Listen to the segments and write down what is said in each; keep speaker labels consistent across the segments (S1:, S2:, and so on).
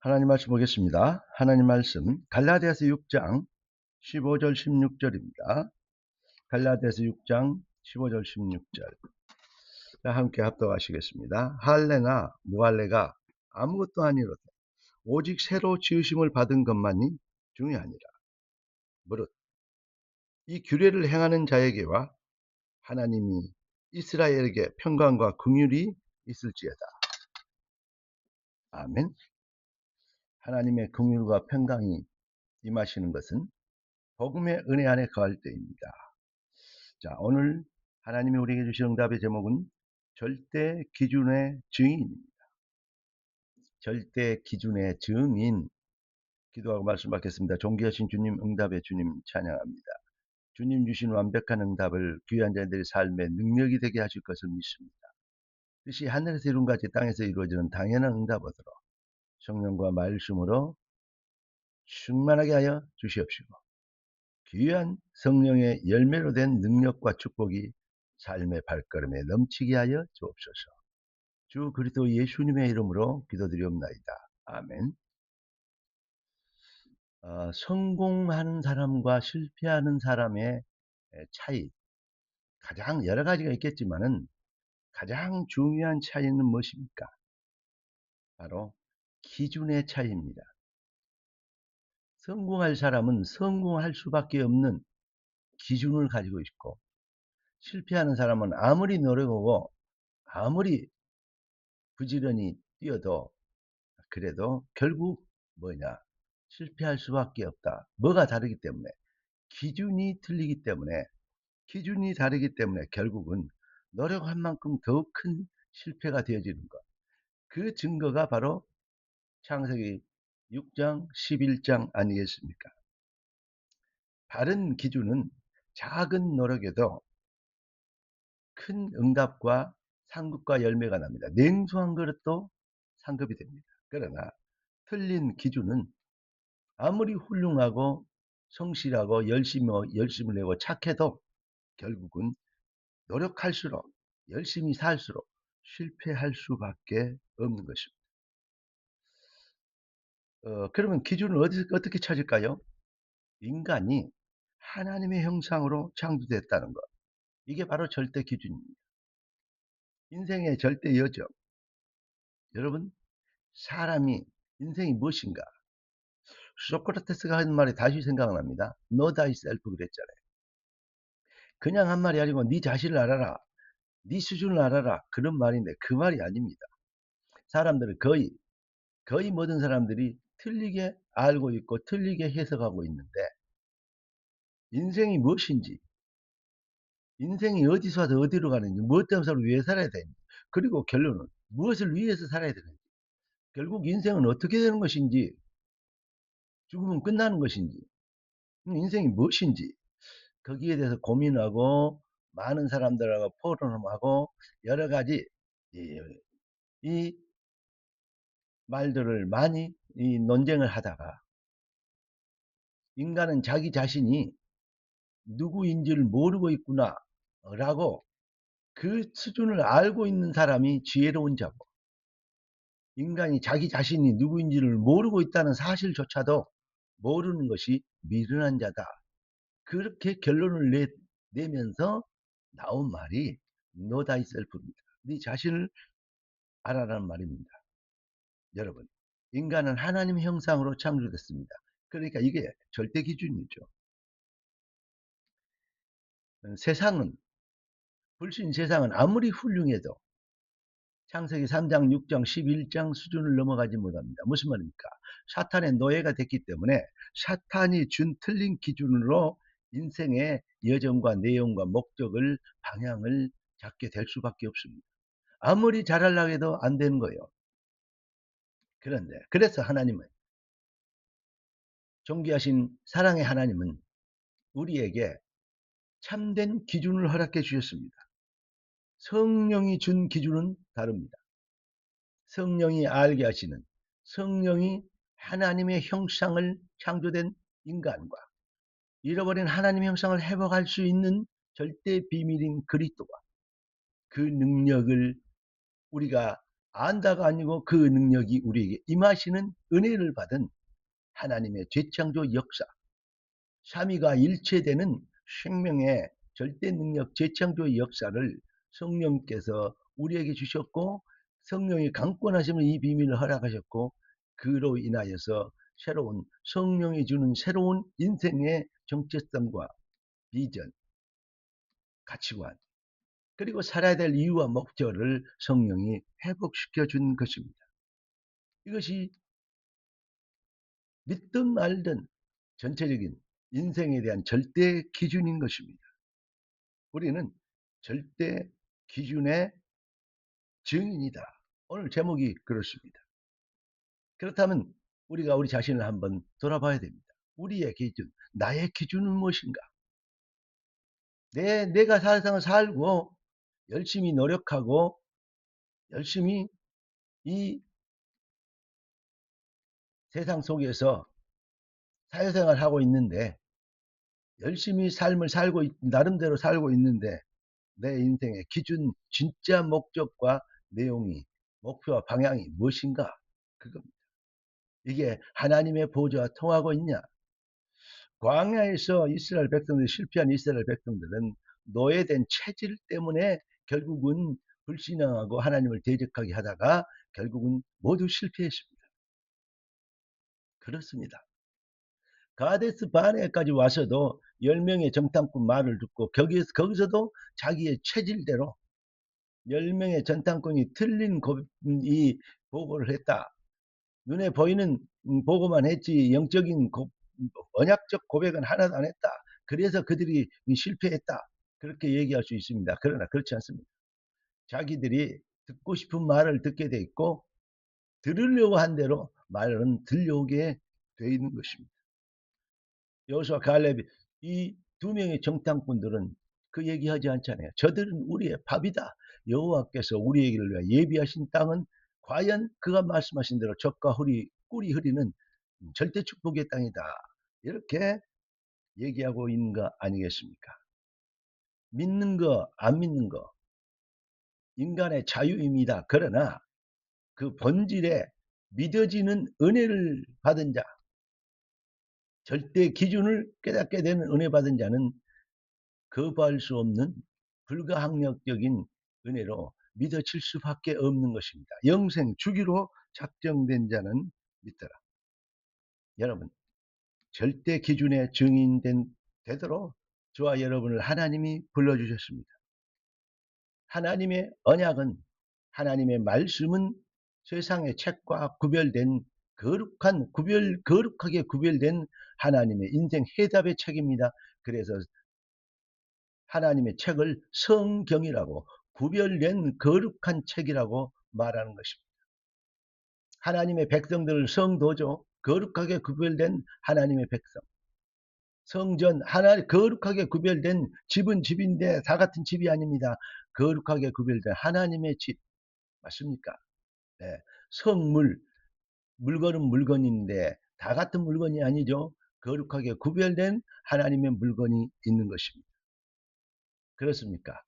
S1: 하나님 말씀 보겠습니다. 하나님 말씀 갈라디아서 6장 15절 16절입니다. 갈라디아서 6장 15절 16절. 함께 합독하시겠습니다. 할례나 무할례가 아무것도 아니로되 오직 새로 지으심을 받은 것만이 중요하니라. 무릇 이 규례를 행하는 자에게와 하나님이 이스라엘에게 평강과 긍휼이 있을지어다. 아멘. 하나님의 긍휼과 평강이 임하시는 것은 복음의 은혜 안에 거할 때입니다. 자, 오늘 하나님이 우리에게 주신 응답의 제목은 절대 기준의 증인입니다. 절대 기준의 증인. 기도하고 말씀 받겠습니다. 존귀하신 주님, 응답의 주님 찬양합니다. 주님 주신 완벽한 응답을 귀한 자들의 삶의 능력이 되게 하실 것을 믿습니다. 뜻이 하늘에서 이룬 같이 땅에서 이루어지는 당연한 응답 얻으러 성령과 말씀으로 충만하게 하여 주시옵시고 귀한 성령의 열매로 된 능력과 축복이 삶의 발걸음에 넘치게 하여 주옵소서. 주 그리스도 예수님의 이름으로 기도드리옵나이다. 아멘. 성공하는 사람과 실패하는 사람의 차이, 가장 여러 가지가 있겠지만은 가장 중요한 차이는 무엇입니까? 바로 기준의 차이입니다. 성공할 사람은 성공할 수밖에 없는 기준을 가지고 있고, 실패하는 사람은 아무리 노력하고 아무리 부지런히 뛰어도 그래도 결국 뭐냐? 실패할 수밖에 없다. 뭐가 다르기 때문에? 기준이 틀리기 때문에, 기준이 다르기 때문에 결국은 노력한 만큼 더 큰 실패가 되어지는 것. 그 증거가 바로 창세기 6장 11장 아니겠습니까? 바른 기준은 작은 노력에도 큰 응답과 상급과 열매가 납니다. 냉수한 그릇도 상급이 됩니다. 그러나 틀린 기준은 아무리 훌륭하고 성실하고 열심을 내고 착해도 결국은 노력할수록 열심히 살수록 실패할 수밖에 없는 것입니다. 그러면 기준을 어떻게 찾을까요? 인간이 하나님의 형상으로 창조됐다는 것. 이게 바로 절대 기준입니다. 인생의 절대 여정. 여러분, 사람이 인생이 무엇인가? 소크라테스가 한 말이 다시 생각납니다. Know thyself 그랬잖아요. 그냥 한 말이 아니고 네 자신을 알아라. 네 수준을 알아라. 그런 말인데 그 말이 아닙니다. 사람들은 거의 모든 사람들이 틀리게 알고 있고 틀리게 해석하고 있는데 인생이 무엇인지, 인생이 어디서 와서 어디로 가는지, 무엇 때문에 왜 살아야 되는지, 그리고 결론은 무엇을 위해서 살아야 되는지, 결국 인생은 어떻게 되는 것인지, 죽으면 끝나는 것인지, 인생이 무엇인지 거기에 대해서 고민하고 많은 사람들하고 포럼하고 여러 가지 이 말들을 많이 논쟁을 하다가 인간은 자기 자신이 누구인지를 모르고 있구나 라고 그 수준을 알고 있는 사람이 지혜로운 자고, 인간이 자기 자신이 누구인지를 모르고 있다는 사실조차도 모르는 것이 미련한 자다. 그렇게 결론을 내면서 나온 말이 Know thyself입니다. 네 자신을 알아라는 말입니다. 여러분, 인간은 하나님 형상으로 창조됐습니다. 그러니까 이게 절대 기준이죠. 불신 세상은 아무리 훌륭해도 창세기 3장, 6장, 11장 수준을 넘어가지 못합니다. 무슨 말입니까? 사탄의 노예가 됐기 때문에 사탄이 준 틀린 기준으로 인생의 여정과 내용과 목적을, 방향을 잡게 될 수밖에 없습니다. 아무리 잘하려고 해도 안 되는 거예요. 그런데 그래서 하나님은, 존귀하신 사랑의 하나님은 우리에게 참된 기준을 허락해 주셨습니다. 성령이 준 기준은 다릅니다. 성령이 알게 하시는, 성령이 하나님의 형상을 창조된 인간과 잃어버린 하나님의 형상을 회복할 수 있는 절대 비밀인 그리스도와 그 능력을 우리가 안다가 아니고 그 능력이 우리에게 임하시는 은혜를 받은 하나님의 재창조 역사, 삼위가 일체되는 생명의 절대 능력 재창조 역사를 성령께서 우리에게 주셨고, 성령이 강권하시면 이 비밀을 허락하셨고, 그로 인하여서 새로운 성령이 주는 새로운 인생의 정체성과 비전, 가치관, 그리고 살아야 될 이유와 목적을 성령이 회복시켜 준 것입니다. 이것이 믿든 말든 전체적인 인생에 대한 절대 기준인 것입니다. 우리는 절대 기준의 증인이다. 오늘 제목이 그렇습니다. 그렇다면 우리가 우리 자신을 한번 돌아봐야 됩니다. 우리의 기준, 나의 기준은 무엇인가? 내가 세상을 살고 열심히 노력하고 열심히 이 세상 속에서 사회생활을 하고 있는데, 열심히 삶을 살고 나름대로 살고 있는데, 내 인생의 기준, 진짜 목적과 내용이, 목표와 방향이 무엇인가? 그겁니다. 이게 하나님의 보좌와 통하고 있냐? 광야에서 이스라엘 백성들이 실패한 이스라엘 백성들은 노예된 체질 때문에 결국은 불신앙하고 하나님을 대적하게 하다가 결국은 모두 실패했습니다. 그렇습니다. 가데스 바네까지 와서도 10명의 정탐꾼 말을 듣고 거기서도 자기의 체질대로 10명의 정탐꾼이 틀린 이 보고를 했다. 눈에 보이는 보고만 했지 영적인 언약적 고백은 하나도 안 했다. 그래서 그들이 실패했다. 그렇게 얘기할 수 있습니다. 그러나 그렇지 않습니다. 자기들이 듣고 싶은 말을 듣게 돼 있고, 들으려고 한 대로 말은 들려오게 돼 있는 것입니다. 여호수아 갈렙이 이 두 명의 정탐꾼들은 그 얘기하지 않잖아요. 저들은 우리의 밥이다. 여호와께서 우리에게를 위하여 예비하신 땅은 과연 그가 말씀하신 대로 젖과 꿀이 흐리는 절대 축복의 땅이다. 이렇게 얘기하고 있는 거 아니겠습니까? 믿는 거, 안 믿는 거, 인간의 자유입니다. 그러나 그 본질에 믿어지는 은혜를 받은 자, 절대 기준을 깨닫게 되는 은혜 받은 자는 거부할 수 없는 불가항력적인 은혜로 믿어질 수밖에 없는 것입니다. 영생 주기로 작정된 자는 믿더라. 여러분, 절대 기준의 증인된 되도록 저와 여러분을 하나님이 불러주셨습니다. 하나님의 언약은, 하나님의 말씀은 세상의 책과 구별된 거룩하게 구별된 하나님의 인생 해답의 책입니다. 그래서 하나님의 책을 성경이라고, 구별된 거룩한 책이라고 말하는 것입니다. 하나님의 백성들을 성도죠. 거룩하게 구별된 하나님의 백성. 성전, 하나 거룩하게 구별된 집은 집인데 다 같은 집이 아닙니다. 거룩하게 구별된 하나님의 집. 맞습니까? 네. 성물, 물건은 물건인데 다 같은 물건이 아니죠. 거룩하게 구별된 하나님의 물건이 있는 것입니다. 그렇습니까?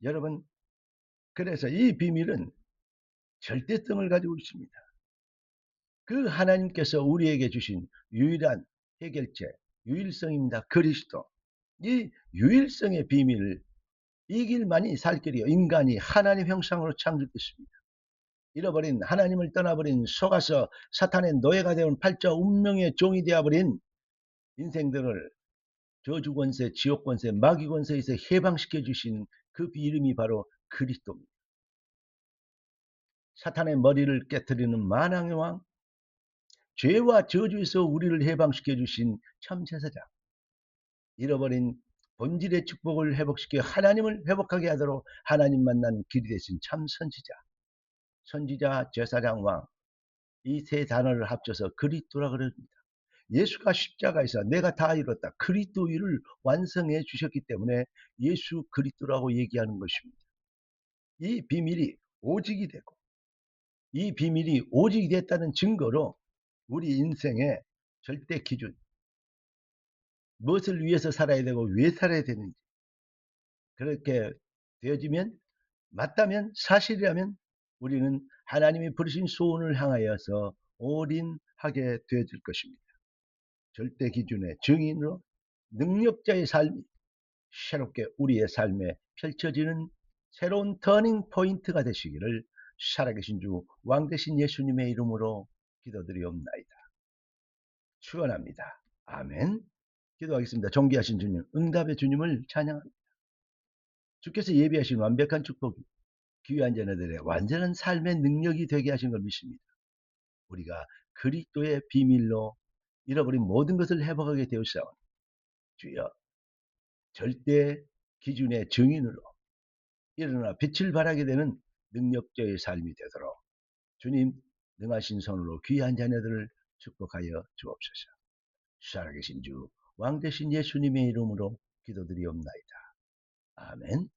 S1: 여러분, 그래서 이 비밀은 절대성을 가지고 있습니다. 그 하나님께서 우리에게 주신 유일한 해결책, 유일성입니다. 그리스도. 이 유일성의 비밀을, 이 길만이 살 길이요. 인간이 하나님 형상으로 창조됐습니다. 잃어버린, 하나님을 떠나버린, 속아서 사탄의 노예가 되온 팔자 운명의 종이 되어버린 인생들을 저주 권세, 지옥 권세, 마귀 권세에서 해방시켜 주신 그 이름이 바로 그리스도입니다. 사탄의 머리를 깨뜨리는 만왕의 왕, 죄와 저주에서 우리를 해방시켜 주신 참 제사장, 잃어버린 본질의 축복을 회복시켜 하나님을 회복하게 하도록 하나님 만난 길이 되신 참 선지자, 선지자, 제사장, 왕, 이 세 단어를 합쳐서 그리스도라 그럽니다. 예수가 십자가에서 내가 다 이뤘다, 그리스도 일을 완성해 주셨기 때문에 예수 그리스도라고 얘기하는 것입니다. 이 비밀이 오직이 되고, 이 비밀이 오직이 됐다는 증거로 우리 인생의 절대 기준, 무엇을 위해서 살아야 되고 왜 살아야 되는지, 그렇게 되어지면, 맞다면, 사실이라면 우리는 하나님이 부르신 소원을 향하여서 올인하게 되어질 것입니다. 절대 기준의 증인으로 능력자의 삶이 새롭게 우리의 삶에 펼쳐지는 새로운 터닝 포인트가 되시기를 살아계신 주 왕 되신 예수님의 이름으로 기도드리옵나이다. 축원합니다. 아멘. 기도하겠습니다. 존귀하신 주님, 응답의 주님을 찬양합니다. 주께서 예비하신 완벽한 축복이 귀한 자녀들의 완전한 삶의 능력이 되게 하신 걸 믿습니다. 우리가 그리스도의 비밀로 잃어버린 모든 것을 회복하게 되었사오니 주여 절대 기준의 증인으로 일어나 빛을 발하게 되는 능력자의 삶이 되도록 주님 능하신 손으로 귀한 자녀들을 축복하여 주옵소서. 살아계신 주 왕 되신 예수님의 이름으로 기도드리옵나이다. 아멘.